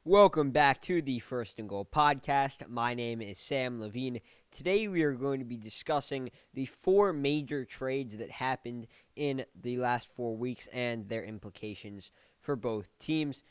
Welcome back to the First and Goal podcast. My name is Sam Levine. Today we are going to be discussing the four major trades that happened in the last 4 weeks and their implications for both teams.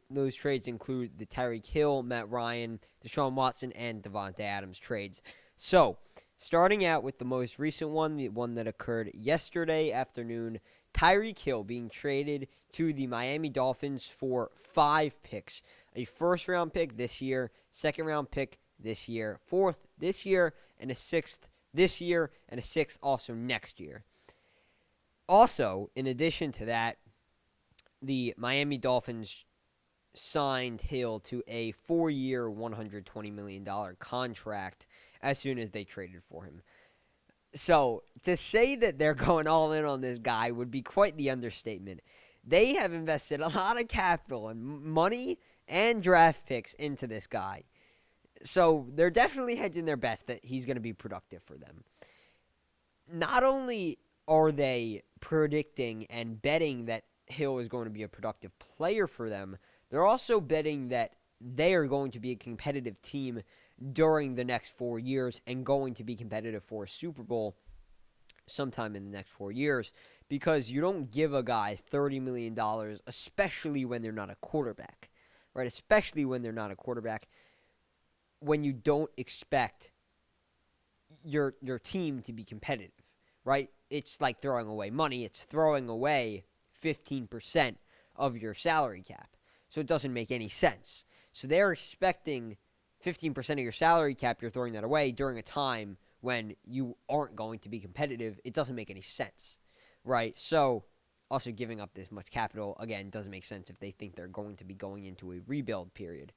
Those trades include the Tyreek Hill, Matt Ryan, Deshaun Watson, and Davante Adams trades. So, starting out with the most recent one, the one that occurred yesterday afternoon, Tyreek Hill being traded to the Miami Dolphins for 5 picks. A first-round pick this year, second-round pick this year, fourth this year, and a sixth this year, and a sixth also next year. Also, in addition to that, the Miami Dolphins signed Hill to a 4-year, $120 million contract as soon as they traded for him. So, to say that they're going all in on this guy would be quite the understatement. They have invested a lot of capital and money and draft picks into this guy. So, they're definitely hedging their best that he's going to be productive for them. Not only are they predicting and betting that Hill is going to be a productive player for them, they're also betting that they are going to be a competitive team during the next 4 years and going to be competitive for a Super Bowl sometime in the next 4 years, because you don't give a guy $30 million, especially when they're not a quarterback, right? Especially when they're not a quarterback, when you don't expect your team to be competitive, right? It's like throwing away money. It's throwing away 15% of your salary cap. So it doesn't make any sense. So they're expecting 15% of your salary cap, you're throwing that away during a time when you aren't going to be competitive. It doesn't make any sense, right? So also giving up this much capital, again, doesn't make sense if they think they're going to be going into a rebuild period.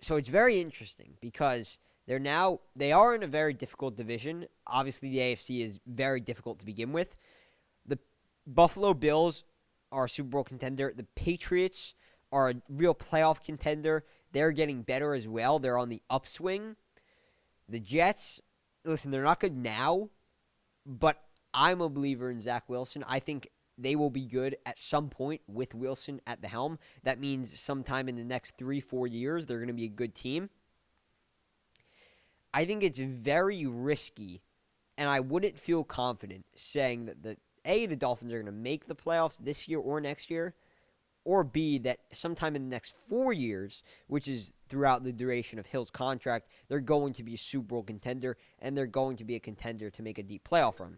So it's very interesting because they are in a very difficult division. Obviously, the AFC is very difficult to begin with. The Buffalo Bills are a Super Bowl contender. The Patriots are a real playoff contender. They're getting better as well. They're on the upswing. The Jets, listen, they're not good now, but I'm a believer in Zach Wilson. I think they will be good at some point with Wilson at the helm. That means sometime in the next 3-4 years, they're going to be a good team. I think it's very risky, and I wouldn't feel confident saying that the Dolphins are going to make the playoffs this year or next year, or B, that sometime in the next 4 years, which is throughout the duration of Hill's contract, they're going to be a Super Bowl contender, and they're going to be a contender to make a deep playoff run.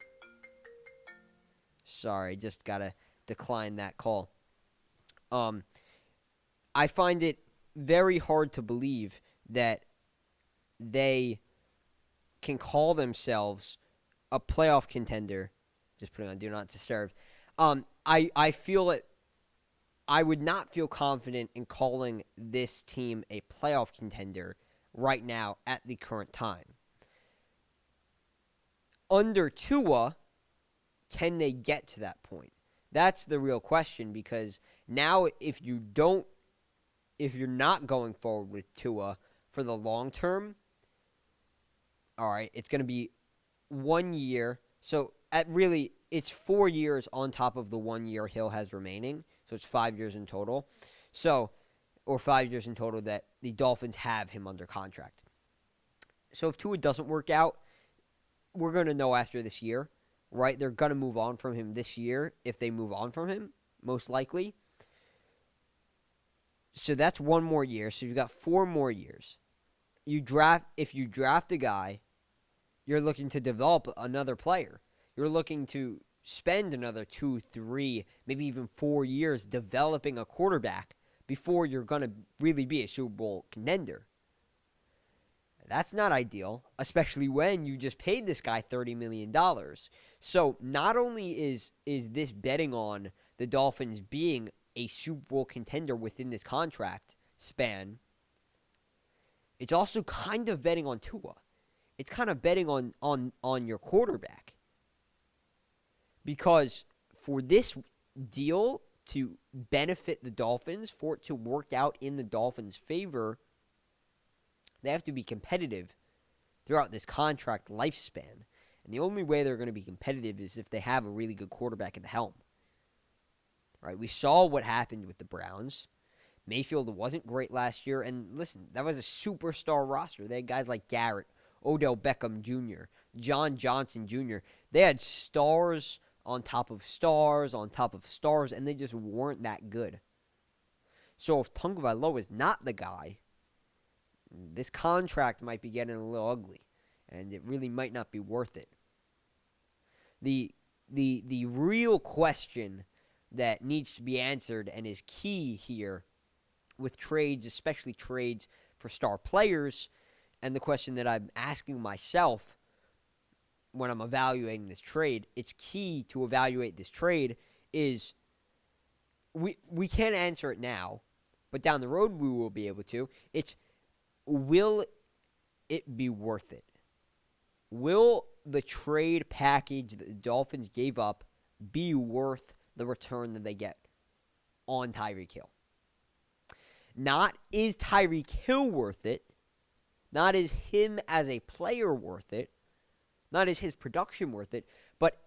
Sorry, just got to decline that call. I find it very hard to believe that they can call themselves a playoff contender. Just putting on Do Not Disturb. I feel it. I would not feel confident in calling this team a playoff contender right now at the current time. Under Tua, can they get to that point? That's the real question, because now if you're not going forward with Tua for the long term, all right, it's going to be 1 year. So it's 4 years on top of the 1 year Hill has remaining. So it's 5 years in total. Or 5 years in total that the Dolphins have him under contract. So if Tua doesn't work out, we're going to know after this year, right? They're going to move on from him this year if they move on from him, most likely. So that's 1 more year. So you've got 4 more years. If you draft a guy, you're looking to develop another player. You're looking to spend another 2, 3, maybe even 4 years developing a quarterback before you're going to really be a Super Bowl contender. That's not ideal, especially when you just paid this guy $30 million. So not only is this betting on the Dolphins being a Super Bowl contender within this contract span, it's also kind of betting on Tua. It's kind of betting on your quarterback. Because for this deal to benefit the Dolphins, for it to work out in the Dolphins' favor, they have to be competitive throughout this contract lifespan. And the only way they're going to be competitive is if they have a really good quarterback at the helm. Right? We saw what happened with the Browns. Mayfield wasn't great last year. And listen, that was a superstar roster. They had guys like Garrett, Odell Beckham Jr., John Johnson Jr. They had stars on top of stars on top of stars, and they just weren't that good. So if Tagovailoa is not the guy, this contract might be getting a little ugly, and it really might not be worth it. The real question that needs to be answered and is key here with trades, especially trades for star players, and the question that I'm asking myself when I'm evaluating this trade, it's key to evaluate this trade is we can't answer it now, but down the road we will be able to. It's, will it be worth it? Will the trade package that the Dolphins gave up be worth the return that they get on Tyreek Hill? Not is Tyreek Hill worth it, not is him as a player worth it, not is his production worth it, but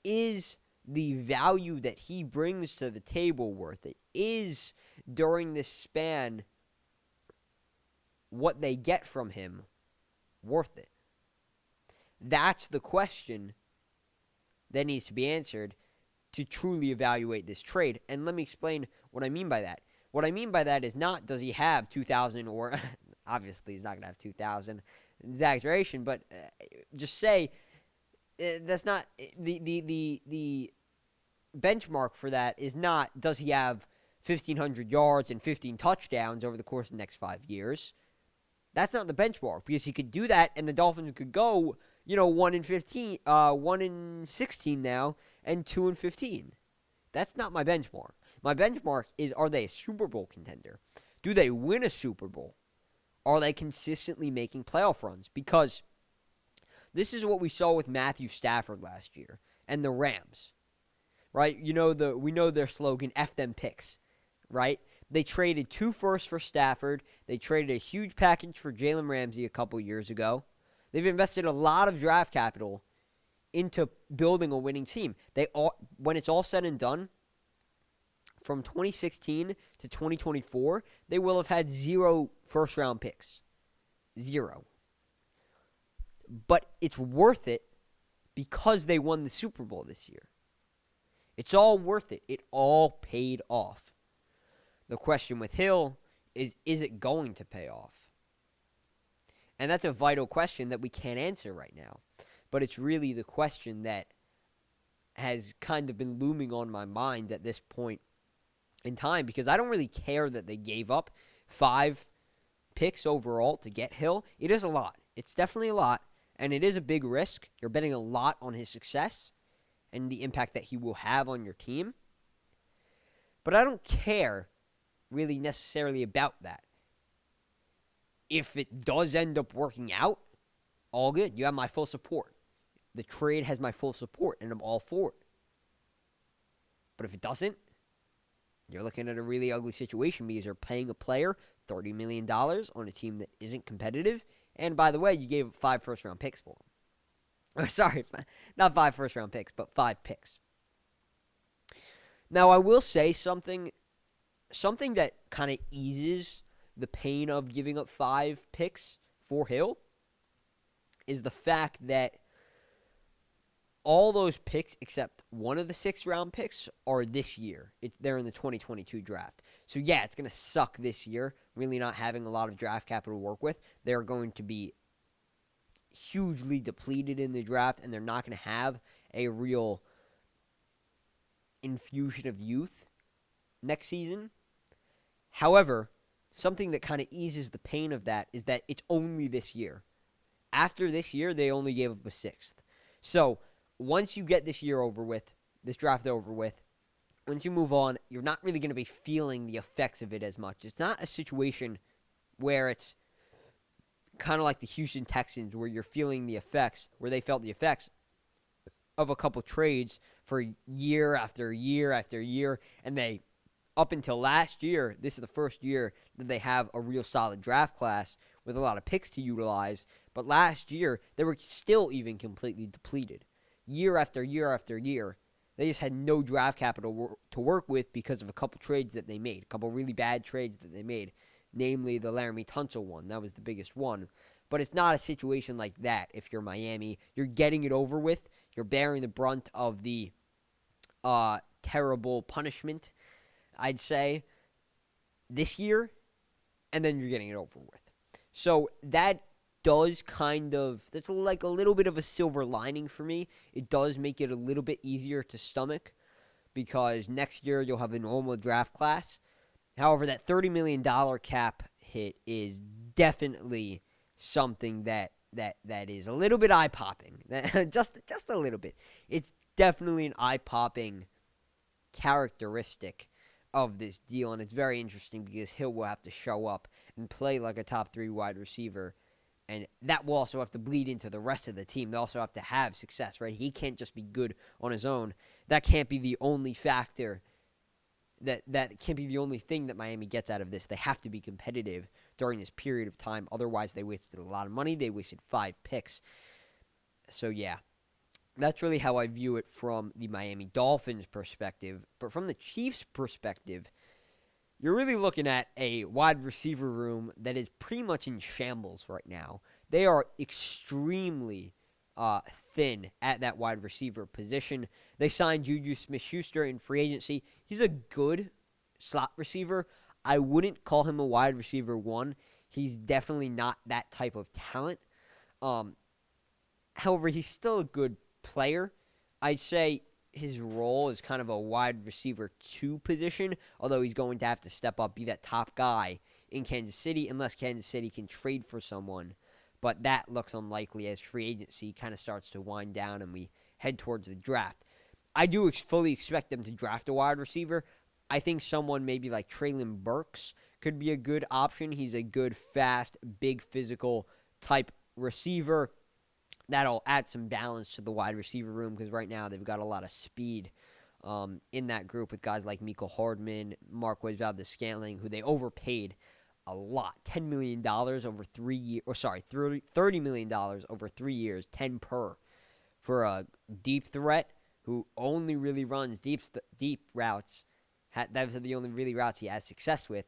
is the value that he brings to the table worth it? Is, during this span, what they get from him worth it? That's the question that needs to be answered to truly evaluate this trade. And let me explain what I mean by that. What I mean by that is not, does he have 2,000 or obviously he's not going to have 2,000, exaggeration, but just say that's not the benchmark for that is not, does he have 1,500 yards and 15 touchdowns over the course of the next 5 years. That's not the benchmark, because he could do that and the Dolphins could go, 1-15, 1-16 now, and 2-15. That's not my benchmark. My benchmark is, are they a Super Bowl contender? Do they win a Super Bowl? Are they consistently making playoff runs? Because this is what we saw with Matthew Stafford last year and the Rams, right? We know their slogan, F them picks, right? They traded 2 firsts for Stafford. They traded a huge package for Jalen Ramsey a couple years ago. They've invested a lot of draft capital into building a winning team. When it's all said and done, from 2016 to 2024, they will have had 0 first-round picks. 0. But it's worth it because they won the Super Bowl this year. It's all worth it. It all paid off. The question with Hill is it going to pay off? And that's a vital question that we can't answer right now. But it's really the question that has kind of been looming on my mind at this point in time, because I don't really care that they gave up 5 picks overall to get Hill. It is a lot. It's definitely a lot, and it is a big risk. You're betting a lot on his success and the impact that he will have on your team. But I don't care really necessarily about that. If it does end up working out, all good. You have my full support. The trade has my full support, and I'm all for it. But if it doesn't, you're looking at a really ugly situation, because you're paying a player $30 million on a team that isn't competitive. And by the way, you gave 5 first-round picks for him. Sorry, not 5 first-round picks, but 5 picks. Now, I will say something that kind of eases the pain of giving up 5 picks for Hill is the fact that all those picks except one of the 6th-round picks are this year. They're in the 2022 draft. So, yeah, it's going to suck this year, really not having a lot of draft capital to work with. They're going to be hugely depleted in the draft, and they're not going to have a real infusion of youth next season. However, something that kind of eases the pain of that is that it's only this year. After this year, they only gave up a 6th. So, once you get this year over with, this draft over with, once you move on, you're not really going to be feeling the effects of it as much. It's not a situation where it's kind of like the Houston Texans, where you're feeling the effects, where they felt the effects of a couple trades for year after year after year, and they, up until last year, this is the first year that they have a real solid draft class with a lot of picks to utilize, but last year, they were still even completely depleted. Year after year after year, They just had no draft capital to work with because of a couple trades that they made, a couple really bad trades that they made, namely the Laramie Tunsil one. That was the biggest one. But it's not a situation like that if you're Miami. You're getting it over with. You're bearing the brunt of the terrible punishment, I'd say, this year, and then you're getting it over with. So that's like a little bit of a silver lining for me. It does make it a little bit easier to stomach because next year you'll have a normal draft class. However, that $30 million cap hit is definitely something that is a little bit eye-popping. just a little bit. It's definitely an eye-popping characteristic of this deal, and it's very interesting because Hill will have to show up and play like a top 3 wide receiver, and that will also have to bleed into the rest of the team. They also have to have success, right? He can't just be good on his own. That can't be the only factor. That can't be the only thing that Miami gets out of this. They have to be competitive during this period of time. Otherwise, they wasted a lot of money. They wasted 5 picks. So, yeah. That's really how I view it from the Miami Dolphins' perspective. But from the Chiefs' perspective, you're really looking at a wide receiver room that is pretty much in shambles right now. They are extremely thin at that wide receiver position. They signed Juju Smith-Schuster in free agency. He's a good slot receiver. I wouldn't call him a wide receiver 1. He's definitely not that type of talent. However, he's still a good player. I'd say his role is kind of a wide receiver 2 position, although he's going to have to step up, be that top guy in Kansas City, unless Kansas City can trade for someone. But that looks unlikely as free agency kind of starts to wind down and we head towards the draft. I do fully expect them to draft a wide receiver. I think someone maybe like Treylon Burks could be a good option. He's a good, fast, big physical type receiver. That'll add some balance to the wide receiver room because right now they've got a lot of speed in that group with guys like Mecole Hardman, Marquez Valdes-Scantling, who they overpaid a lot, $10 million over 3 years, $30 million over 3 years, 10 per, for a deep threat who only really runs deep routes. Those are the only really routes he has success with,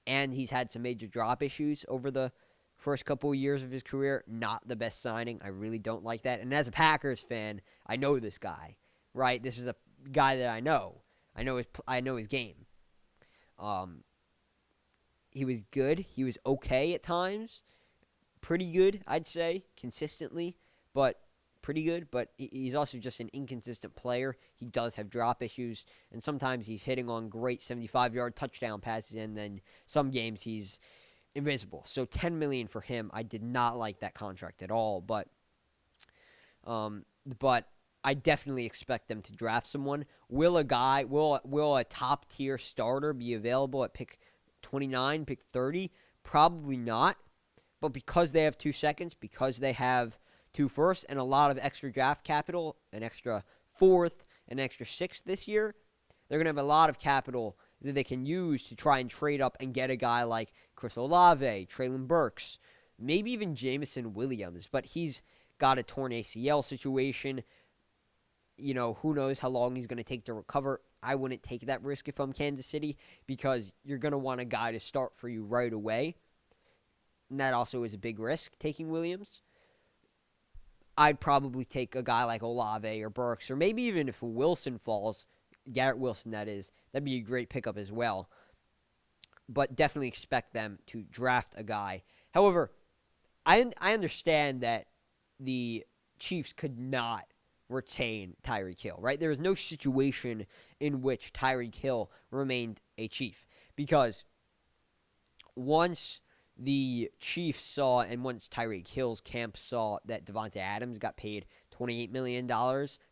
and he's had some major drop issues over the first couple of years of his career. Not the best signing. I really don't like that. And as a Packers fan, I know this guy, right? This is a guy that I know. I know his game. He was good. He was okay at times. Pretty good, I'd say, consistently, but pretty good. But he's also just an inconsistent player. He does have drop issues, and sometimes he's hitting on great 75-yard touchdown passes, and then some games he's invisible. So $10 million for him. I did not like that contract at all, but I definitely expect them to draft someone. Will a top tier starter be available at pick 29, pick 30? Probably not. But because they have 2 seconds, because they have 2 firsts, and a lot of extra draft capital, an extra 4th, an extra 6th this year, they're going to have a lot of capital that they can use to try and trade up and get a guy like Chris Olave, Treylon Burks, maybe even Jameson Williams. But he's got a torn ACL situation. Who knows how long he's going to take to recover. I wouldn't take that risk if I'm Kansas City because you're going to want a guy to start for you right away. And that also is a big risk, taking Williams. I'd probably take a guy like Olave or Burks, or maybe even if Wilson falls, Garrett Wilson, that is, that'd be a great pickup as well. But definitely expect them to draft a guy. However, I understand that the Chiefs could not retain Tyreek Hill, right? There is no situation in which Tyreek Hill remained a Chief because once the Chiefs saw, and once Tyreek Hill's camp saw that Davante Adams got paid $28 million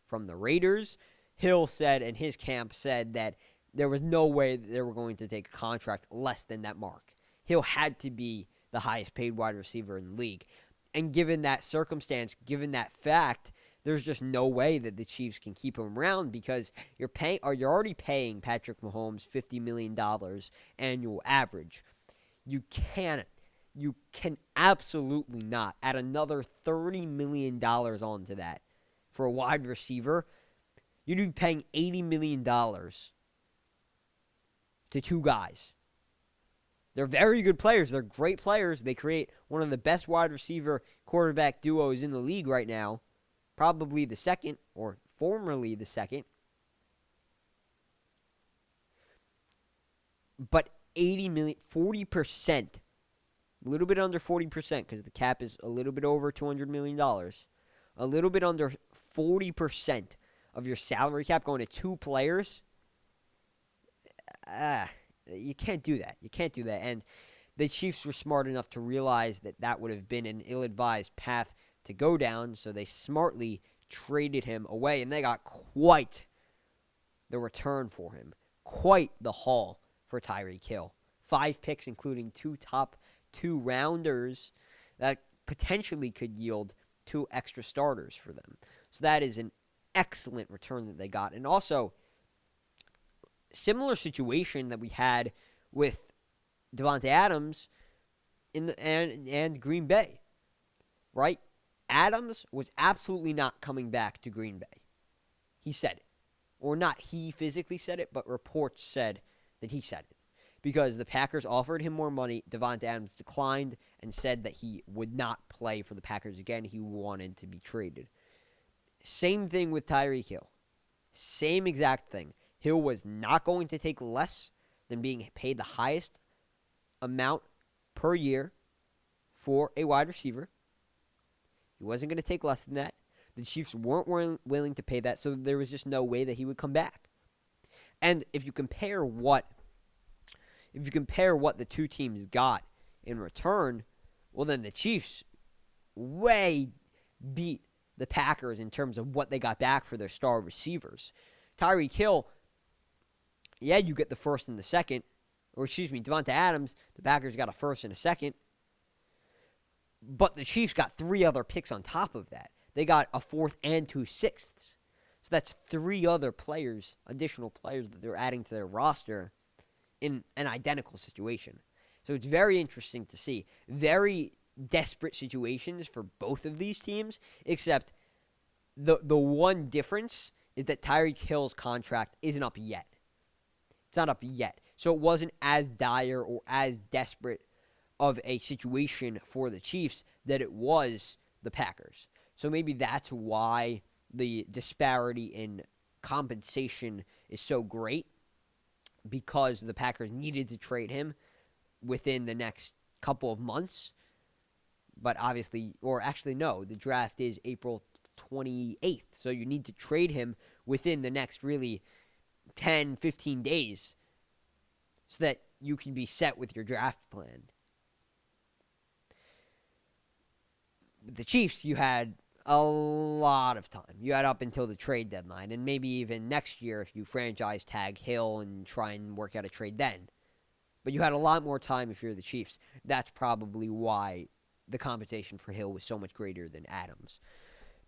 from the Raiders, Hill said, and his camp said, that there was no way that they were going to take a contract less than that mark. Hill had to be the highest paid wide receiver in the league. And given that circumstance, given that fact, there's just no way that the Chiefs can keep him around because you're already paying Patrick Mahomes $50 million annual average. You can absolutely not add another $30 million onto that for a wide receiver. You'd be paying $80 million to two guys. They're very good players. They're great players. They create one of the best wide receiver quarterback duos in the league right now. Probably the second, or formerly the second. But 80 million, 40%, a little bit under 40%, because the cap is a little bit over $200 million. A little bit under 40% of your salary cap going to two players. You can't do that. You can't do that. And the Chiefs were smart enough to realize that that would have been an ill-advised path to go down, so they smartly traded him away, and they got quite the return for him. Quite the haul for Tyreek Hill. 5 picks, including 2 top 2-rounders that potentially could yield 2 extra starters for them. So that is an excellent return that they got. And also, similar situation that we had with Davante Adams and Green Bay, right? Adams was absolutely not coming back to Green Bay. He said it. Or not he physically said it, but reports said that he said it. Because the Packers offered him more money, Davante Adams declined and said that he would not play for the Packers again. He wanted to be traded. Same thing with Tyreek Hill. Same exact thing. Hill was not going to take less than being paid the highest amount per year for a wide receiver. He wasn't going to take less than that. The Chiefs weren't willing to pay that, so there was just no way that he would come back. And if you compare what the two teams got in return, well, then the Chiefs way beat the Packers in terms of what they got back for their star receivers. Tyreek Hill, yeah, you get the first and the second. Or, Davante Adams, the Packers got a first and a second. But the Chiefs got 3 other picks on top of that. They got a 4th and 2 sixths. So that's 3 other players, additional players that they're adding to their roster in an identical situation. So it's very interesting to see. Very desperate situations for both of these teams, except the one difference is that Tyreek Hill's contract isn't up yet. It's not up yet. So it wasn't as dire or as desperate of a situation for the Chiefs that it was the Packers. So maybe that's why the disparity in compensation is so great, because the Packers needed to trade him within the next couple of months. But obviously, or actually no, the draft is April 28th. So you need to trade him within the next really 10, 15 days so that you can be set with your draft plan. With the Chiefs, you had a lot of time. You had up until the trade deadline, and maybe even next year if you franchise tag Hill and try and work out a trade then. But you had a lot more time if you're the Chiefs. That's probably why the compensation for Hill was so much greater than Adams.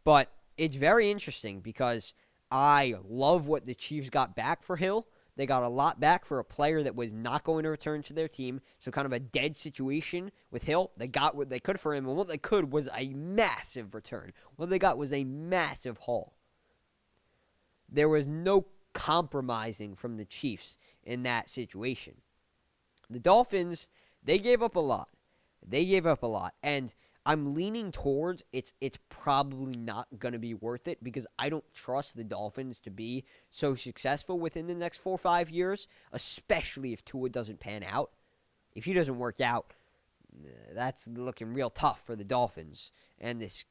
But it's very interesting because I love what the Chiefs got back for Hill. They got a lot back for a player that was not going to return to their team. So kind of a dead situation with Hill. They got what they could for him, and what they could was a massive return. What they got was a massive haul. There was no compromising from the Chiefs in that situation. The Dolphins, they gave up a lot. And I'm leaning towards it's probably not going to be worth it, because I don't trust the Dolphins to be so successful within the next 4 or 5 years, especially if Tua doesn't pan out. If he doesn't work out, that's looking real tough for the Dolphins and this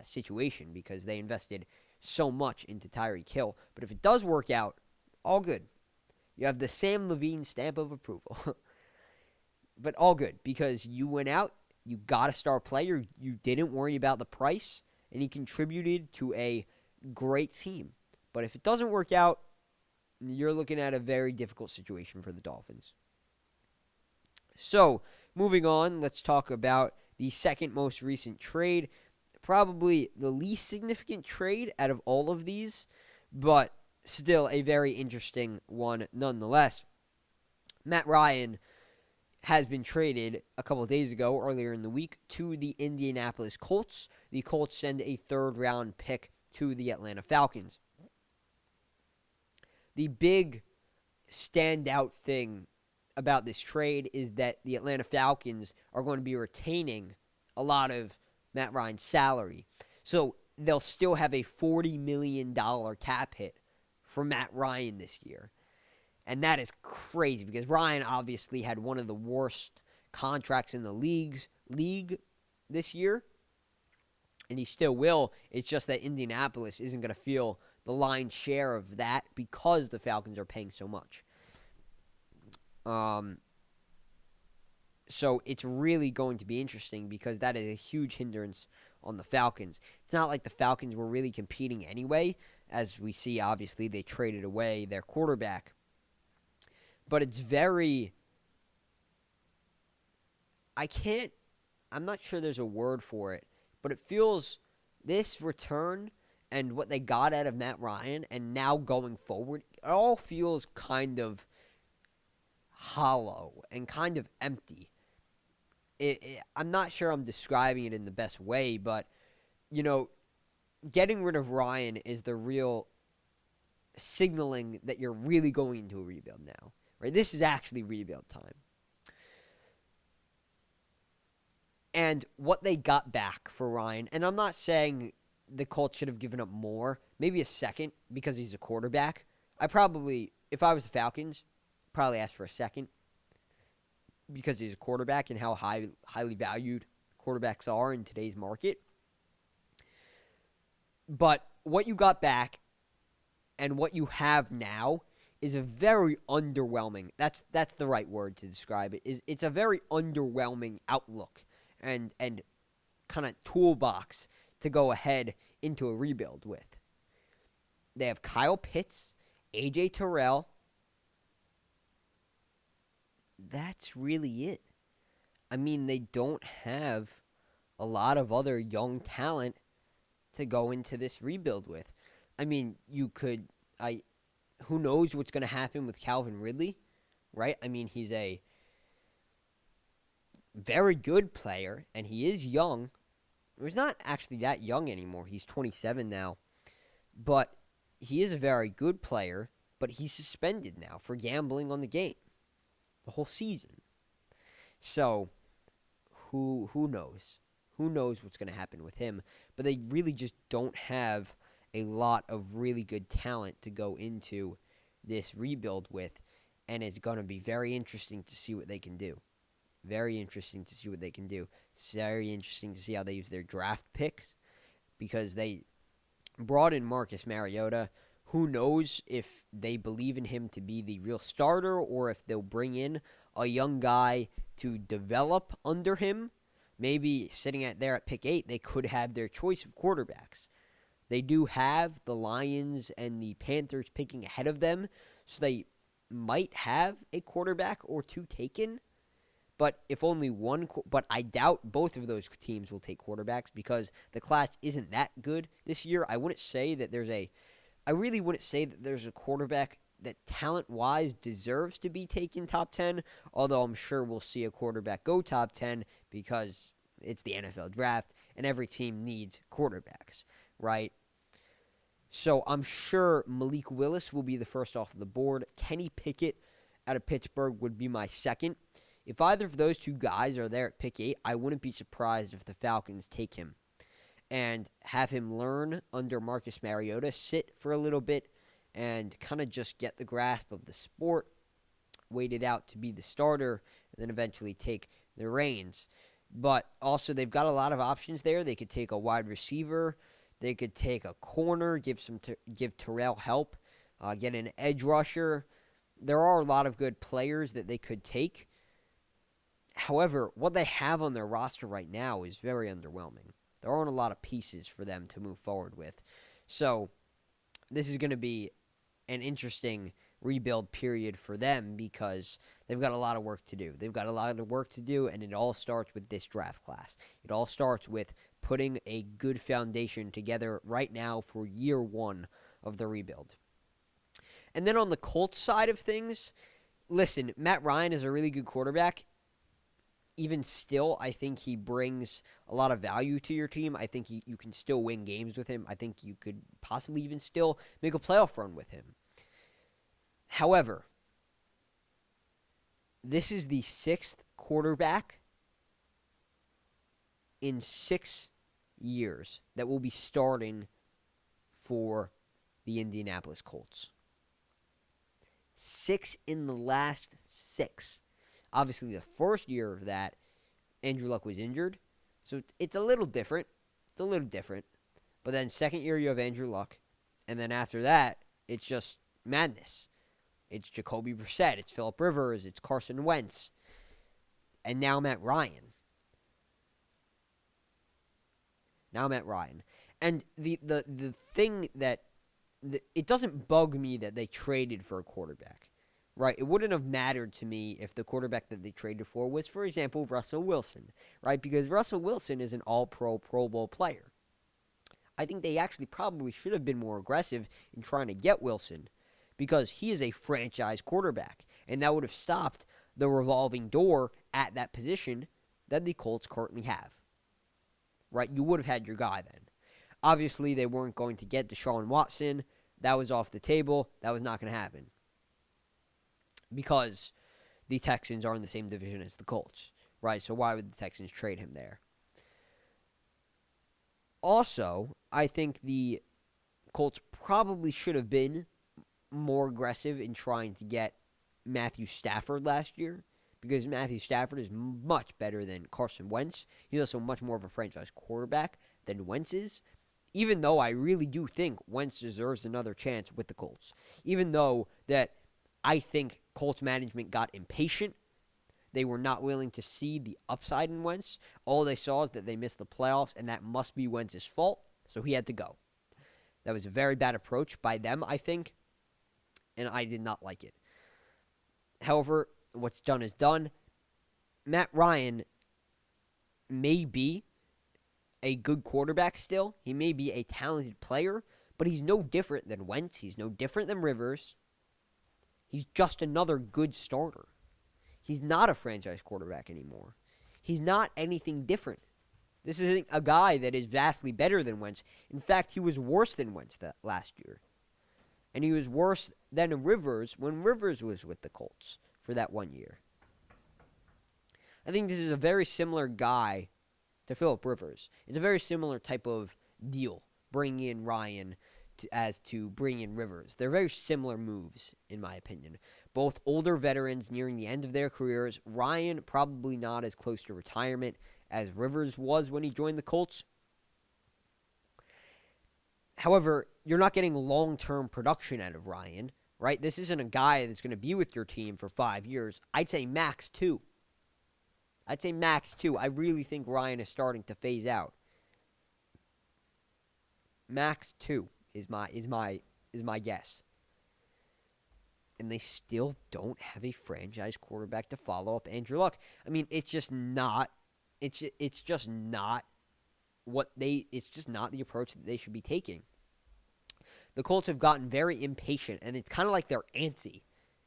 situation, because they invested so much into Tyreek Hill. But if it does work out, all good. You have the Sam Levine stamp of approval. But all good, because you went out, you got a star player, you didn't worry about the price, and he contributed to a great team. But if it doesn't work out, you're looking at a very difficult situation for the Dolphins. So, moving on, let's talk about the second most recent trade. Probably the least significant trade out of all of these, but still a very interesting one nonetheless. Matt Ryan has been traded a couple of days ago, earlier in the week, to the Indianapolis Colts. The Colts send a 3rd-round pick to the Atlanta Falcons. the big standout thing about this trade is that the Atlanta Falcons are going to be retaining a lot of Matt Ryan's salary. So they'll still have a $40 million cap hit for Matt Ryan this year. And that is crazy because Ryan obviously had one of the worst contracts in the league this year. And he still will. It's just that Indianapolis isn't going to feel the lion's share of that because the Falcons are paying so much. So it's really going to be interesting because that is a huge hindrance on the Falcons. It's not like the Falcons were really competing anyway. As we see, obviously, they traded away their quarterback. But it's very... I'm not sure there's a word for it, but it feels this return and what they got out of Matt Ryan and now going forward, it all feels kind of hollow and kind of empty. I'm not sure I'm describing it in the best way, but, getting rid of Ryan is the real signaling that you're really going into a rebuild now. Right? This is actually rebuild time. And what they got back for Ryan, and I'm not saying the Colts should have given up more, maybe a second because he's a quarterback. If I was the Falcons, probably ask for a second because he's a quarterback and how highly valued quarterbacks are in today's market. But what you got back and what you have now is a very underwhelming. That's the right word to describe it. It's a very underwhelming outlook and kind of toolbox to go ahead into a rebuild with. They have Kyle Pitts, AJ Terrell. That's really it. I mean, they don't have a lot of other young talent to go into this rebuild with. I mean, who knows what's going to happen with Calvin Ridley, right? I mean, he's a very good player, and he is young. He's not actually that young anymore. He's 27 now. But he is a very good player, but he's suspended now for gambling on the game the whole season. So, who knows? Who knows what's going to happen with him? But they really just don't have a lot of really good talent to go into this rebuild with, and it's going to be very interesting to see what they can do. Very interesting to see what they can do. Very interesting to see how they use their draft picks because they brought in Marcus Mariota. Who knows if they believe in him to be the real starter or if they'll bring in a young guy to develop under him. Maybe sitting there at pick 8, they could have their choice of quarterbacks. They do have the Lions and the Panthers picking ahead of them, so they might have a quarterback or two taken. But if only one, but I doubt both of those teams will take quarterbacks because the class isn't that good this year. I really wouldn't say that there's a quarterback that talent-wise deserves to be taken top 10, although I'm sure we'll see a quarterback go top 10 because it's the NFL draft and every team needs quarterbacks, right? So I'm sure Malik Willis will be the first off the board. Kenny Pickett out of Pittsburgh would be my second. If either of those two guys are there at pick 8, I wouldn't be surprised if the Falcons take him and have him learn under Marcus Mariota, sit for a little bit, and kind of just get the grasp of the sport, wait it out to be the starter, and then eventually take the reins. But also, they've got a lot of options there. They could take a wide receiver. They could take a corner, give Terrell help, get an edge rusher. There are a lot of good players that they could take. However, what they have on their roster right now is very underwhelming. There aren't a lot of pieces for them to move forward with. So, this is going to be an interesting rebuild period for them because they've got a lot of work to do. They've got a lot of work to do, and it all starts with this draft class. It all starts with putting a good foundation together right now for year one of the rebuild. And then on the Colts side of things, listen, Matt Ryan is a really good quarterback. Even still, I think he brings a lot of value to your team. I think you can still win games with him. I think you could possibly even still make a playoff run with him. However, this is the sixth quarterback in 6 years that will be starting for the Indianapolis Colts. 6 in the last 6. Obviously, the first year of that, Andrew Luck was injured, so it's a little different. But then second year, you have Andrew Luck, and then after that, it's just madness. It's Jacoby Brissett, it's Phillip Rivers, it's Carson Wentz, and now Matt Ryan. And the thing that it doesn't bug me that they traded for a quarterback, right? It wouldn't have mattered to me if the quarterback that they traded for was, for example, Russell Wilson, right? Because Russell Wilson is an all-pro, Pro Bowl player. I think they actually probably should have been more aggressive in trying to get Wilson because he is a franchise quarterback, and that would have stopped the revolving door at that position that the Colts currently have, right? You would have had your guy then. Obviously, they weren't going to get Deshaun Watson. That was off the table. That was not going to happen because the Texans are in the same division as the Colts, right? So why would the Texans trade him there? Also, I think the Colts probably should have been more aggressive in trying to get Matthew Stafford last year because Matthew Stafford is much better than Carson Wentz. He's also much more of a franchise quarterback than Wentz is, even though I really do think Wentz deserves another chance with the Colts. Even though that I think Colts management got impatient. They were not willing to see the upside in Wentz. All they saw is that they missed the playoffs, and that must be Wentz's fault, so he had to go. That was a very bad approach by them, I think, and I did not like it. However, what's done is done. Matt Ryan may be a good quarterback still. He may be a talented player, but he's no different than Wentz. He's no different than Rivers. He's just another good starter. He's not a franchise quarterback anymore. He's not anything different. This isn't a guy that is vastly better than Wentz. In fact, he was worse than Wentz that last year. And he was worse than Rivers when Rivers was with the Colts for that 1 year. I think this is a very similar guy to Phillip Rivers. It's a very similar type of deal, bringing in Ryan as to bring in Rivers. They're very similar moves, in my opinion. Both older veterans nearing the end of their careers. Ryan probably not as close to retirement as Rivers was when he joined the Colts. However, you're not getting long-term production out of Ryan, right? This isn't a guy that's going to be with your team for 5 years. I'd say max 2. I really think Ryan is starting to phase out. Max 2 is my guess. And they still don't have a franchise quarterback to follow up Andrew Luck. I mean, it's just not the approach that they should be taking. The Colts have gotten very impatient, and it's kind of like they're antsy.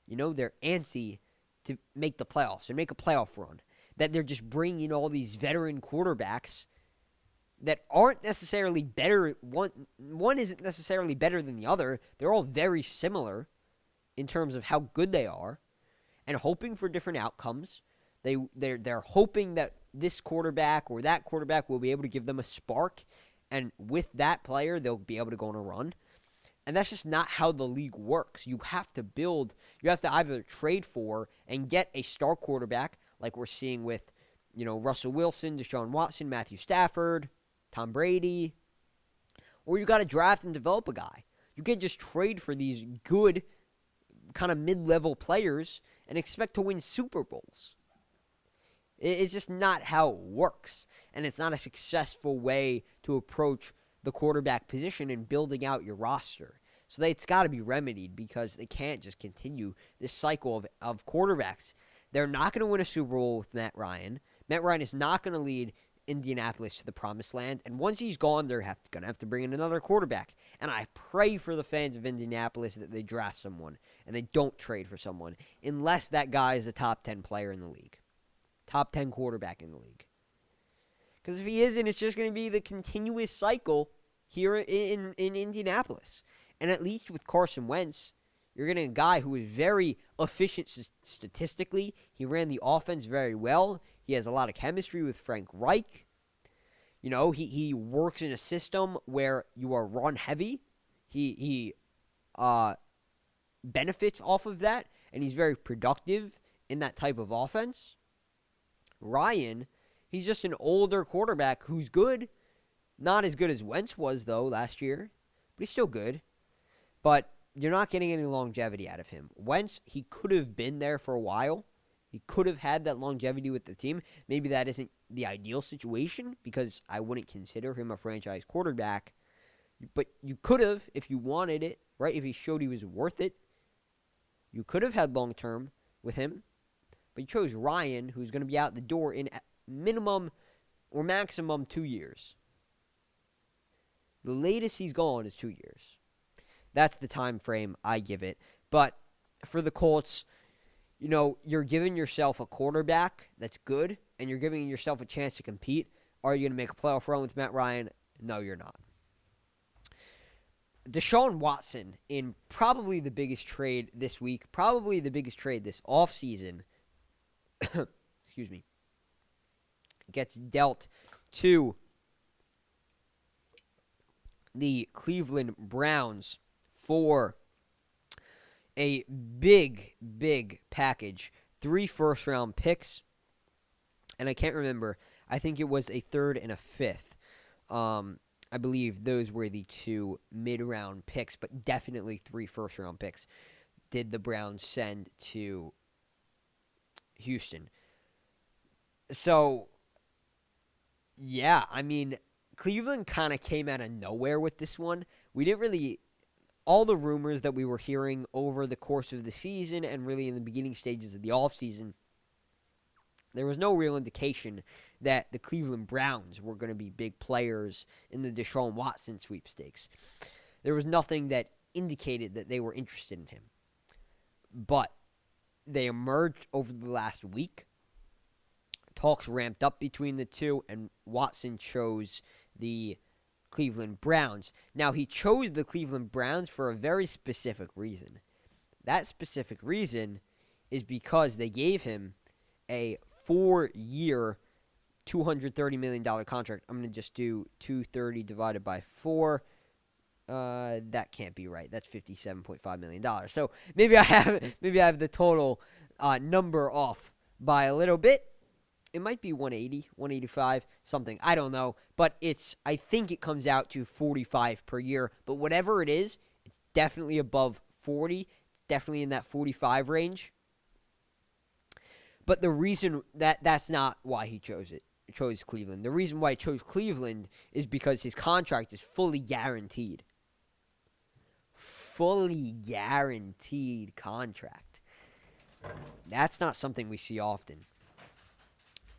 They're antsy to make the playoffs and make a playoff run. That they're just bringing all these veteran quarterbacks that aren't necessarily better. One isn't necessarily better than the other. They're all very similar in terms of how good they are, and hoping for different outcomes. They're hoping that this quarterback or that quarterback will be able to give them a spark, and with that player, they'll be able to go on a run. And that's just not how the league works. You have to either trade for and get a star quarterback, like we're seeing with, Russell Wilson, Deshaun Watson, Matthew Stafford, Tom Brady, or you got to draft and develop a guy. You can't just trade for these good kind of mid-level players and expect to win Super Bowls. It's just not how it works, and it's not a successful way to approach the quarterback position and building out your roster. So it's got to be remedied because they can't just continue this cycle of quarterbacks. They're not going to win a Super Bowl with Matt Ryan. Matt Ryan is not going to lead Indianapolis to the promised land, and once he's gone, they're going to have to bring in another quarterback. And I pray for the fans of Indianapolis that they draft someone and they don't trade for someone unless that guy is a top 10 player in the league, top 10 quarterback in the league. Because if he isn't, it's just going to be the continuous cycle here in Indianapolis. And at least with Carson Wentz, You're getting a guy who is very efficient statistically. He ran the offense very well. He has a lot of chemistry with Frank Reich. You know, he works in a system where you are run heavy. He benefits off of that, and he's very productive in that type of offense. Ryan, he's just an older quarterback who's good. Not as good as Wentz was, though, last year. But he's still good. But you're not getting any longevity out of him. Wentz, he could have been there for a while. He could have had that longevity with the team. Maybe that isn't the ideal situation because I wouldn't consider him a franchise quarterback. But you could have if you wanted it, right? If he showed he was worth it. You could have had long-term with him. But you chose Ryan, who's going to be out the door in minimum or maximum 2 years. The latest he's gone is 2 years. That's the time frame I give it. But for the Colts, you know, you're giving yourself a quarterback that's good, and you're giving yourself a chance to compete. Are you going to make a playoff run with Matt Ryan? No, you're not. Deshaun Watson, in probably the biggest trade this week, probably the biggest trade this offseason, excuse me, gets dealt to the Cleveland Browns for a big, big package. 3 first-round picks, and I can't remember. I think it was a third and a fifth. I believe those were the 2 mid-round picks, but definitely 3 first-round picks did the Browns send to Houston. So, yeah, I mean, Cleveland kind of came out of nowhere with this one. We didn't really, all the rumors that we were hearing over the course of the season and really in the beginning stages of the offseason, there was no real indication that the Cleveland Browns were going to be big players in the Deshaun Watson sweepstakes. There was nothing that indicated that they were interested in him. But they emerged over the last week. Talks ramped up between the two, and Watson chose the Cleveland Browns. Now, he chose the Cleveland Browns for a very specific reason. That specific reason is because they gave him a 4-year, $230 million contract. I'm going to just do 230 divided by 4. That can't be right. That's $57.5 million. So maybe I have the total number off by a little bit. It might be 180, 185, something. I don't know. But I think it comes out to 45 per year. But whatever it is, it's definitely above 40. It's definitely in that 45 range. But the reason that's not why he chose Cleveland. The reason why he chose Cleveland is because his contract is fully guaranteed. Fully guaranteed contract. That's not something we see often.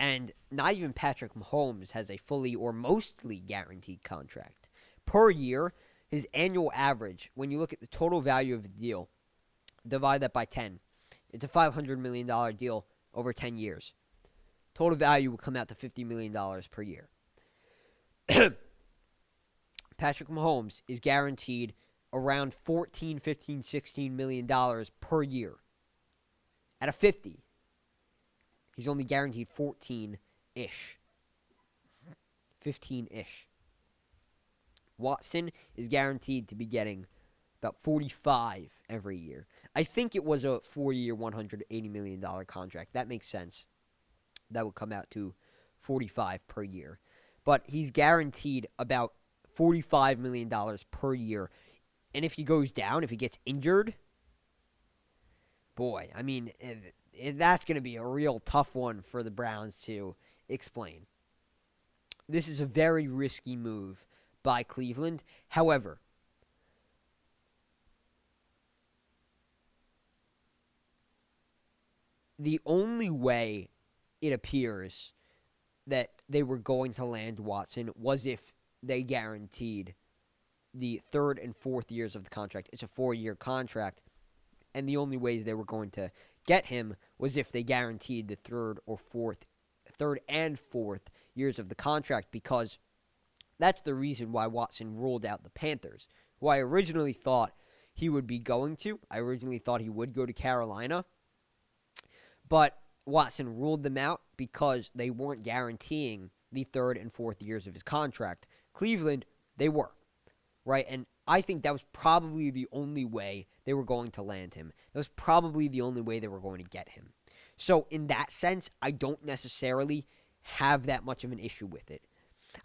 And not even Patrick Mahomes has a fully or mostly guaranteed contract. Per year, his annual average, when you look at the total value of the deal, divide that by 10. It's a $500 million deal over 10 years. Total value will come out to $50 million per year. Patrick Mahomes is guaranteed around $14, $15, $16 million per year. At a 50, he's only guaranteed 14-ish. 15-ish. Watson is guaranteed to be getting about 45 every year. I think it was a 4-year, $180 million contract. That makes sense. That would come out to 45 per year. But he's guaranteed about $45 million per year. And if he goes down, if he gets injured, boy, I mean, that's going to be a real tough one for the Browns to explain. This is a very risky move by Cleveland. However, the only way it appears that they were going to land Watson was if they guaranteed the 3rd and 4th years of the contract. It's a 4-year contract, and the only ways they were going to get him was if they guaranteed the 3rd and 4th years of the contract, because that's the reason why Watson ruled out the Panthers, who I originally thought he would be going to. I originally thought he would go to Carolina. But Watson ruled them out because they weren't guaranteeing the third and fourth years of his contract. Cleveland, they were, right? And I think that was probably the only way they were going to land him. That was probably the only way they were going to get him. So in that sense, I don't necessarily have that much of an issue with it.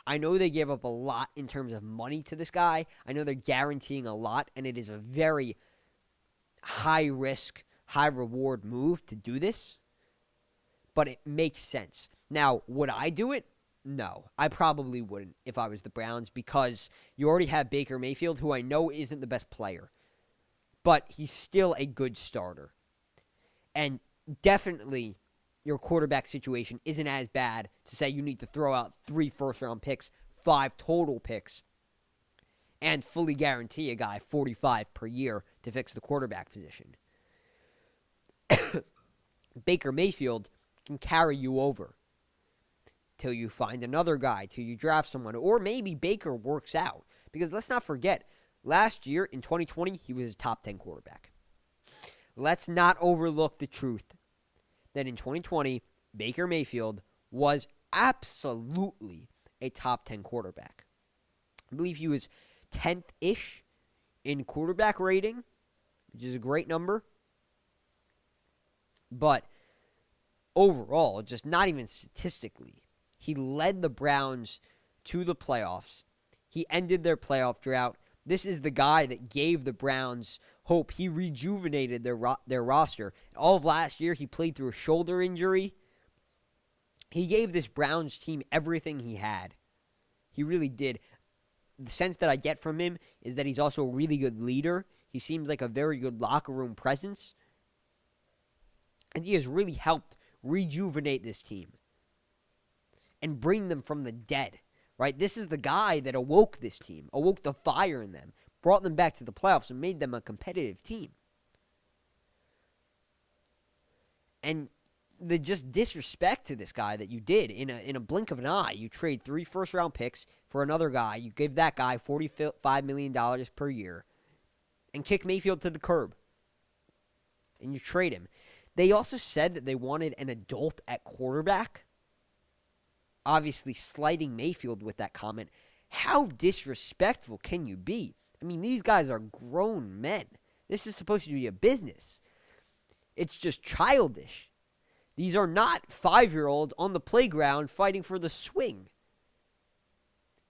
I know they gave up a lot in terms of money to this guy. I know they're guaranteeing a lot, and it is a very high-risk, high-reward move to do this. But it makes sense. Now, would I do it? No, I probably wouldn't if I was the Browns, because you already have Baker Mayfield, who I know isn't the best player, but he's still a good starter. And definitely your quarterback situation isn't as bad to say you need to throw out 3 first-round picks, 5 total picks, and fully guarantee a guy $45 per year to fix the quarterback position. Baker Mayfield can carry you over till you find another guy, till you draft someone, or maybe Baker works out. Because let's not forget, last year in 2020, he was a top 10 quarterback. Let's not overlook the truth that in 2020, Baker Mayfield was absolutely a top 10 quarterback. I believe he was 10th-ish in quarterback rating, which is a great number. But overall, just not even statistically, he led the Browns to the playoffs. He ended their playoff drought. This is the guy that gave the Browns hope. He rejuvenated their roster. All of last year, he played through a shoulder injury. He gave this Browns team everything he had. He really did. The sense that I get from him is that he's also a really good leader. He seems like a very good locker room presence. And he has really helped rejuvenate this team and bring them from the dead, right? This is the guy that awoke this team, awoke the fire in them, brought them back to the playoffs, and made them a competitive team. And the just disrespect to this guy that you did in a blink of an eye, you trade 3 first-round picks for another guy, you give that guy $45 million per year, and kick Mayfield to the curb, and you trade him. They also said that they wanted an adult at quarterback, obviously slighting Mayfield with that comment. How disrespectful can you be? I mean, these guys are grown men. This is supposed to be a business. It's just childish. These are not 5-year-olds on the playground fighting for the swing.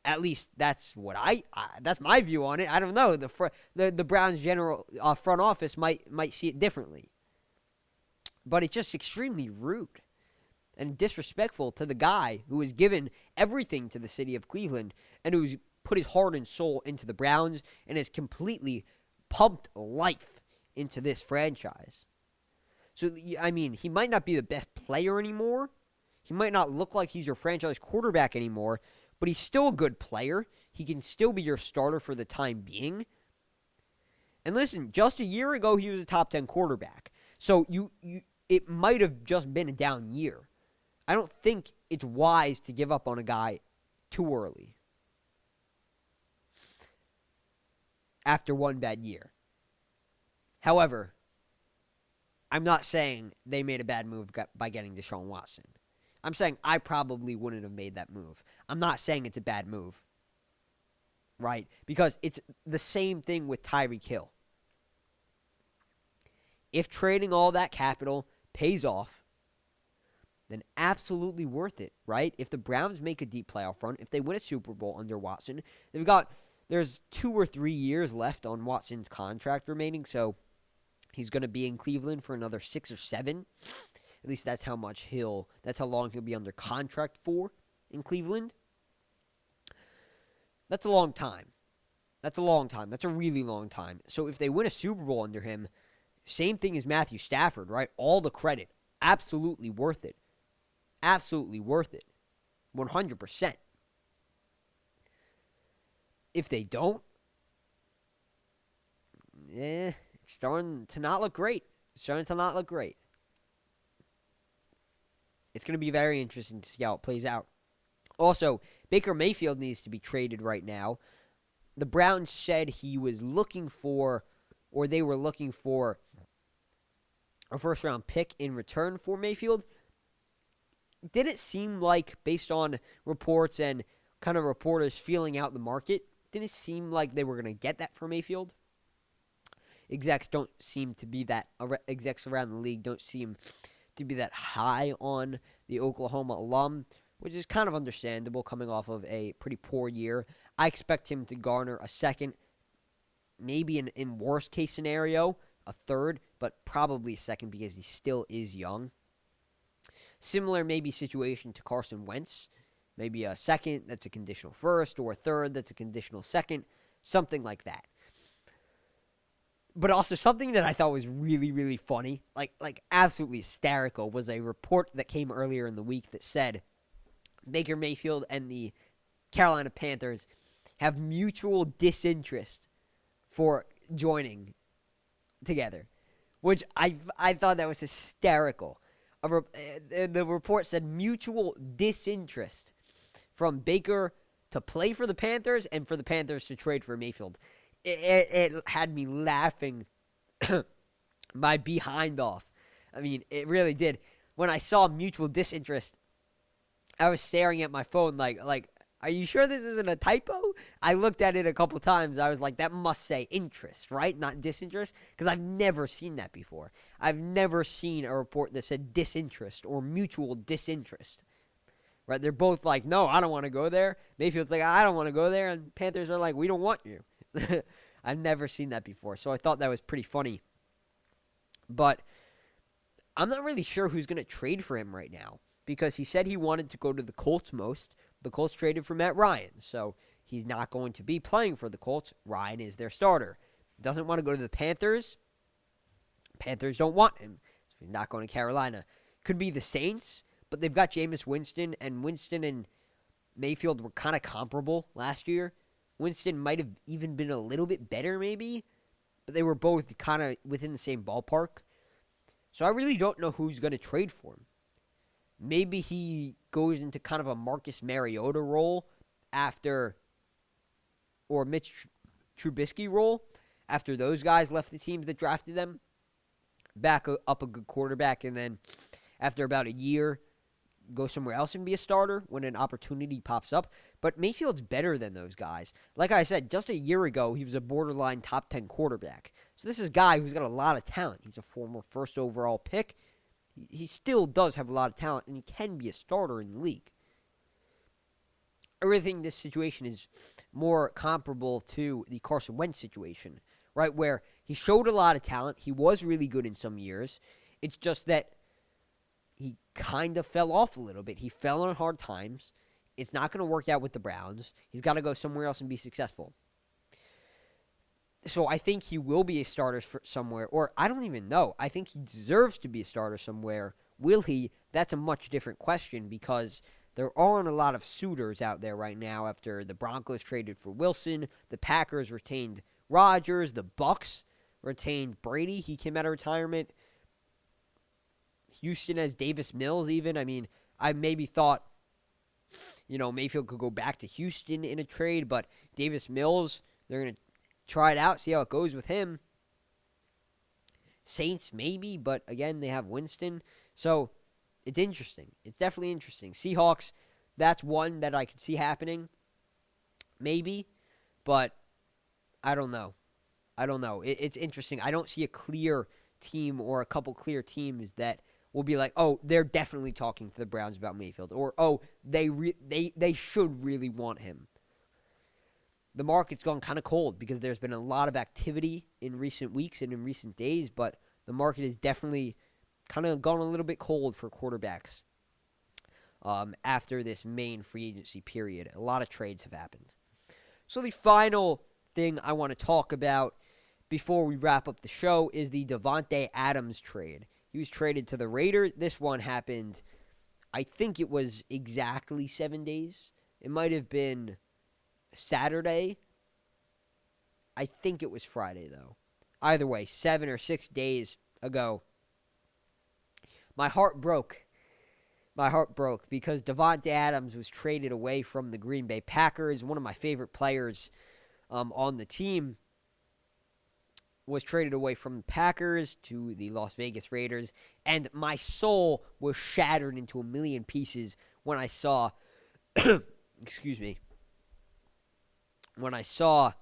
At least that's what that's my view on it. I don't know. The Browns general front office might see it differently. But it's just extremely rude and disrespectful to the guy who has given everything to the city of Cleveland and who's put his heart and soul into the Browns and has completely pumped life into this franchise. So, I mean, he might not be the best player anymore. He might not look like he's your franchise quarterback anymore, but he's still a good player. He can still be your starter for the time being. And listen, just a year ago, he was a top 10 quarterback. So it might have just been a down year. I don't think it's wise to give up on a guy too early after one bad year. However, I'm not saying they made a bad move by getting Deshaun Watson. I'm saying I probably wouldn't have made that move. I'm not saying it's a bad move, right? Because it's the same thing with Tyreek Hill. If trading all that capital pays off, then absolutely worth it, right? If the Browns make a deep playoff run, if they win a Super Bowl under Watson, there's 2 or 3 years left on Watson's contract remaining, so he's going to be in Cleveland for another 6 or 7. At least that's how long he'll be under contract for in Cleveland. That's a long time. That's a really long time. So if they win a Super Bowl under him, same thing as Matthew Stafford, right? All the credit. Absolutely worth it. Absolutely worth it. 100%. If they don't, it's starting to not look great. It's going to be very interesting to see how it plays out. Also, Baker Mayfield needs to be traded right now. The Browns said he was looking for or they were looking for a first-round pick in return for Mayfield. Didn't seem like, based on reports and kind of reporters feeling out the market, didn't seem like they were going to get that for Mayfield. Execs around the league don't seem to be that high on the Oklahoma alum, which is kind of understandable coming off of a pretty poor year. I expect him to garner a second, maybe in worst case scenario, a third, but probably a second because he still is young. Similar maybe situation to Carson Wentz. Maybe a second that's a conditional first, or a third that's a conditional second, something like that. But also something that I thought was really, really funny, like absolutely hysterical, was a report that came earlier in the week that said Baker Mayfield and the Carolina Panthers have mutual disinterest for joining together, which I thought that was hysterical. The report said mutual disinterest from Baker to play for the Panthers and for the Panthers to trade for Mayfield. It had me laughing my behind off. I mean, it really did. When I saw mutual disinterest, I was staring at my phone like, are you sure this isn't a typo? I looked at it a couple times. I was like, that must say interest, right? Not disinterest? Because I've never seen that before. I've never seen a report that said disinterest or mutual disinterest. Right? They're both like, no, I don't want to go there. Mayfield's like, I don't want to go there. And Panthers are like, we don't want you. I've never seen that before. So I thought that was pretty funny. But I'm not really sure who's going to trade for him right now, because he said he wanted to go to the Colts most. The Colts traded for Matt Ryan, so he's not going to be playing for the Colts. Ryan is their starter. Doesn't want to go to the Panthers. Panthers don't want him, so he's not going to Carolina. Could be the Saints, but they've got Jameis Winston, and Winston and Mayfield were kind of comparable last year. Winston might have even been a little bit better, maybe, but they were both kind of within the same ballpark. So I really don't know who's going to trade for him. Maybe he goes into kind of a Marcus Mariota role after, or Mitch Trubisky role after those guys left the teams that drafted them. Back up a good quarterback, and then after about a year, go somewhere else and be a starter when an opportunity pops up. But Mayfield's better than those guys. Like I said, just a year ago, he was a borderline top 10 quarterback. So this is a guy who's got a lot of talent. He's a former first overall pick. He still does have a lot of talent, and he can be a starter in the league. I really think this situation is more comparable to the Carson Wentz situation, right, where he showed a lot of talent. He was really good in some years. It's just that he kind of fell off a little bit. He fell on hard times. It's not going to work out with the Browns. He's got to go somewhere else and be successful. So I think he will be a starter somewhere, or I don't even know. I think he deserves to be a starter somewhere. Will he? That's a much different question, because there aren't a lot of suitors out there right now after the Broncos traded for Wilson. The Packers retained Rodgers. The Bucks retained Brady. He came out of retirement. Houston has Davis Mills even. I mean, I maybe thought, Mayfield could go back to Houston in a trade, but Davis Mills, they're going to try it out, see how it goes with him. Saints, maybe, but again, they have Winston. So, it's interesting. It's definitely interesting. Seahawks, that's one that I could see happening. Maybe, but I don't know. It's interesting. I don't see a clear team or a couple clear teams that will be like, oh, they're definitely talking to the Browns about Mayfield, or oh, they should really want him. The market's gone kind of cold because there's been a lot of activity in recent weeks and in recent days, but the market has definitely kind of gone a little bit cold for quarterbacks after this main free agency period. A lot of trades have happened. So the final thing I want to talk about before we wrap up the show is the Davante Adams trade. He was traded to the Raiders. This one happened, I think it was exactly 7 days. It might have been Saturday. I think it was Friday, though. Either way, 7 or 6 days ago. My heart broke. Because Davante Adams was traded away from the Green Bay Packers, one of my favorite players on the team. was traded away from the Packers to the Las Vegas Raiders, and my soul was shattered into a million pieces when I saw, excuse me, when I saw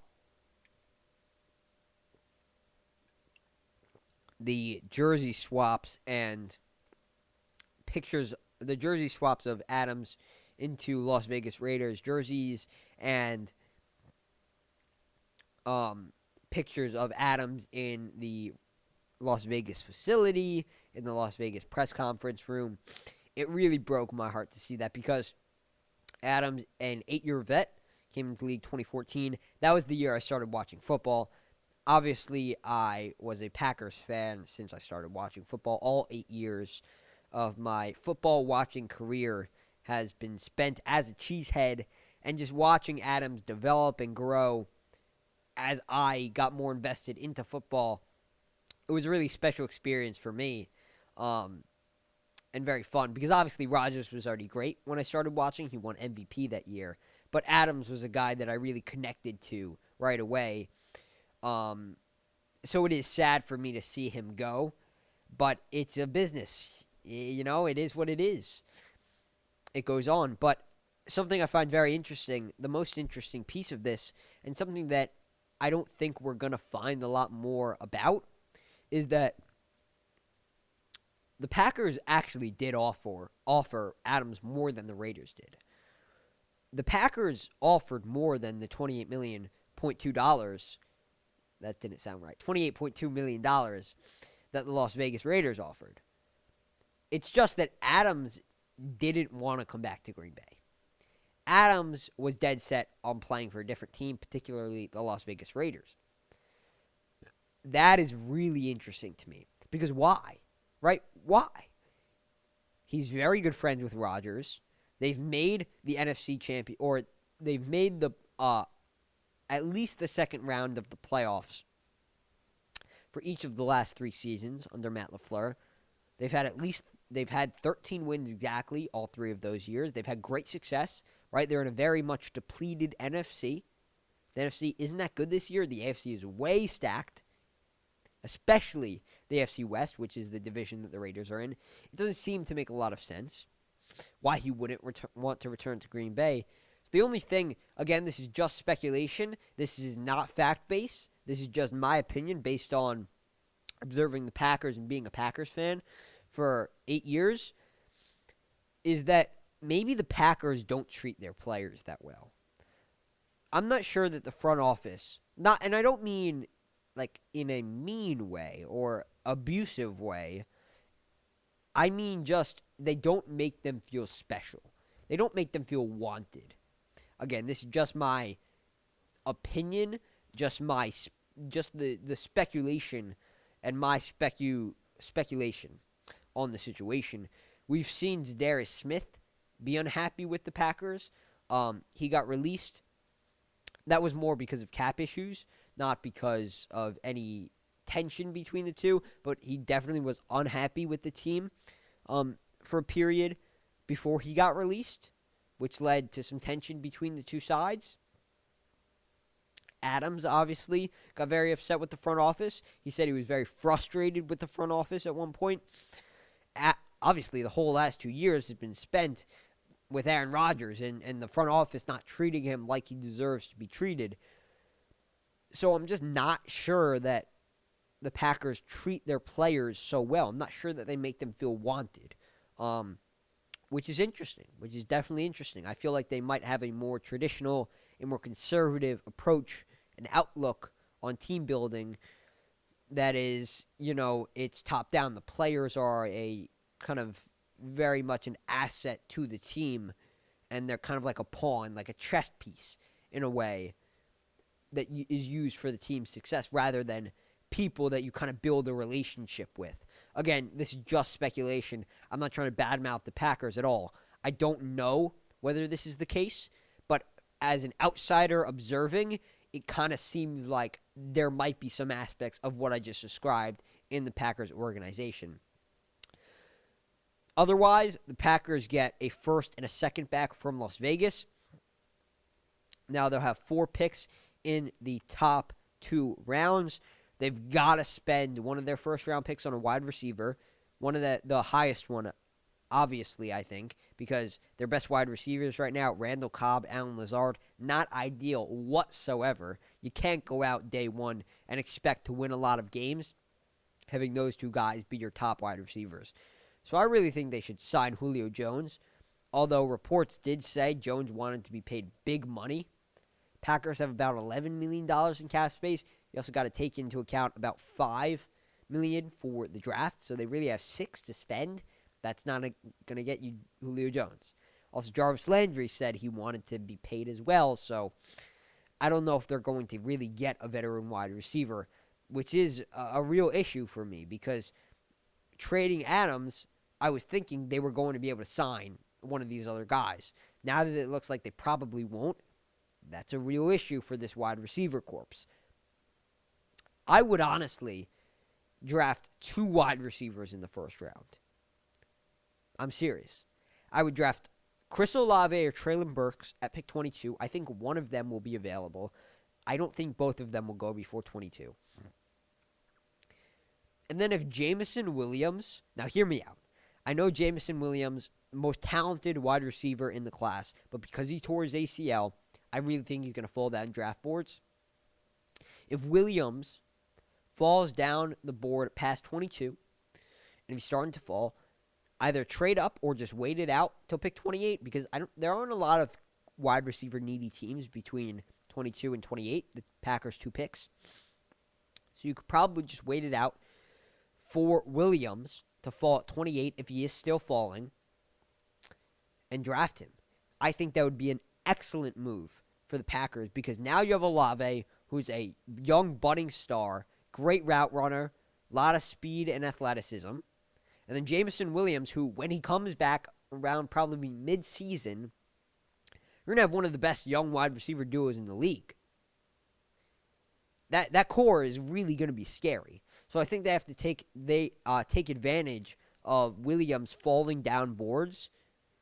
the jersey swaps and pictures, the jersey swaps of Adams into Las Vegas Raiders jerseys, and pictures of Adams in the Las Vegas facility, in the Las Vegas press conference room. It really broke my heart to see that, because Adams, an 8-year vet, came into the league 2014. That was the year I started watching football. Obviously, I was a Packers fan since I started watching football. All 8 years of my football watching career has been spent as a cheesehead and just watching Adams develop and grow as I got more invested into football. It was a really special experience for me, and very fun, because obviously Rodgers was already great when I started watching. He won MVP that year. But Adams was a guy that I really connected to right away. So it is sad for me to see him go, but it's a business. It is what it is. It goes on. But something I find very interesting, the most interesting piece of this, and something that I don't think we're going to find a lot more about, is that the Packers actually did offer Adams more than the Raiders did. The Packers offered more than the $28.2 million. That didn't sound right. $28.2 million that the Las Vegas Raiders offered. It's just that Adams didn't want to come back to Green Bay. Adams was dead set on playing for a different team, particularly the Las Vegas Raiders. That is really interesting to me. Because why? Right? Why? He's very good friends with Rodgers. They've made the NFC champion, or they've made the at least the second round of the playoffs for each of the last 3 seasons under Matt LaFleur. They've had 13 wins exactly all 3 of those years. They've had great success, right? They're in a very much depleted NFC. The NFC isn't that good this year. The AFC is way stacked, especially the AFC West, which is the division that the Raiders are in. It doesn't seem to make a lot of sense why he wouldn't want to return to Green Bay. So the only thing, again, this is just speculation. This is not fact-based. This is just my opinion based on observing the Packers and being a Packers fan for 8 years, is that maybe the Packers don't treat their players that well. I'm not sure that the front office, and I don't mean like in a mean way or abusive way. I mean just they don't make them feel special. They don't make them feel wanted. Again, this is just my opinion, just the speculation and my speculation on the situation. We've seen Zadarius Smith be unhappy with the Packers. He got released. That was more because of cap issues, not because of any tension between the two, but he definitely was unhappy with the team for a period before he got released, which led to some tension between the two sides. Adams obviously got very upset with the front office. He said he was very frustrated with the front office at one point. Obviously, the whole last 2 years has been spent with Aaron Rodgers and the front office not treating him like he deserves to be treated. So I'm just not sure that the Packers treat their players so well. I'm not sure that they make them feel wanted, which is interesting, which is definitely interesting. I feel like they might have a more traditional, a more conservative approach and outlook on team building that is, it's top down. The players are a kind of very much an asset to the team, and they're kind of like a pawn, like a chess piece in a way that is used for the team's success rather than people that you kind of build a relationship with. Again, this is just speculation. I'm not trying to badmouth the Packers at all. I don't know whether this is the case, but as an outsider observing, it kind of seems like there might be some aspects of what I just described in the Packers organization. Otherwise, the Packers get a first and a second back from Las Vegas. Now they'll have 4 picks in the top 2 rounds. they've got to spend one of their first-round picks on a wide receiver, one of the highest one, obviously, I think, because their best wide receivers right now, Randall Cobb, Allen Lazard, not ideal whatsoever. You can't go out day one and expect to win a lot of games having those two guys be your top wide receivers. So I really think they should sign Julio Jones, although reports did say Jones wanted to be paid big money. Packers have about $11 million in cap space. You also got to take into account about $5 million for the draft, so they really have $6 million to spend. That's not going to get you Julio Jones. Also, Jarvis Landry said he wanted to be paid as well, so I don't know if they're going to really get a veteran wide receiver, which is a real issue for me because trading Adams, I was thinking they were going to be able to sign one of these other guys. Now that it looks like they probably won't, that's a real issue for this wide receiver corps. I would honestly draft 2 wide receivers in the first round. I'm serious. I would draft Chris Olave or Treylon Burks at pick 22. I think one of them will be available. I don't think both of them will go before 22. And then if Jameson Williams, now hear me out. I know Jameson Williams, most talented wide receiver in the class, but because he tore his ACL, I really think he's going to fall down draft boards. If Williams falls down the board past 22, and if he's starting to fall, either trade up or just wait it out till pick 28 because there aren't a lot of wide receiver needy teams between 22 and 28, the Packers' 2 picks. So you could probably just wait it out for Williams to fall at 28 if he is still falling and draft him. I think that would be an excellent move for the Packers because now you have Olave, who's a young budding star, great route runner, a lot of speed and athleticism. And then Jameson Williams, who, when he comes back around probably mid-season, you're going to have one of the best young wide receiver duos in the league. That core is really going to be scary. So I think they have to take advantage of Williams falling down boards.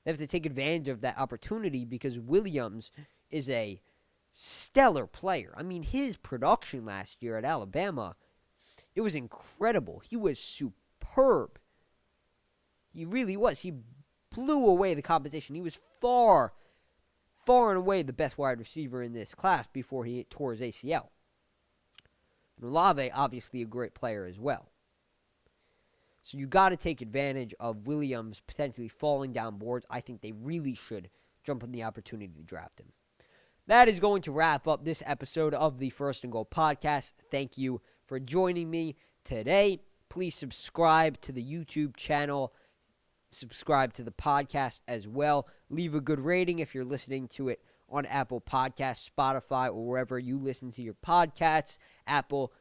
They have to take advantage of that opportunity because Williams is a stellar player. I mean, his production last year at Alabama, it was incredible. He was superb. He really was. He blew away the competition. He was far and away the best wide receiver in this class before he tore his ACL. And Olave, obviously a great player as well. So you got to take advantage of Williams potentially falling down boards. I think they really should jump on the opportunity to draft him. That is going to wrap up this episode of the First and Goal podcast. Thank you for joining me today. Please subscribe to the YouTube channel. Subscribe to the podcast as well. Leave a good rating if you're listening to it on Apple Podcasts, Spotify, or wherever you listen to your podcasts. Apple,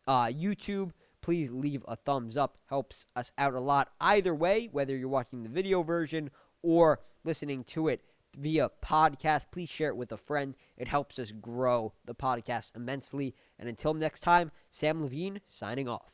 YouTube, please leave a thumbs up. Helps us out a lot. Either way, whether you're watching the video version or listening to it via podcast, please share it with a friend. It helps us grow the podcast immensely. And until next time, Sam Levine signing off.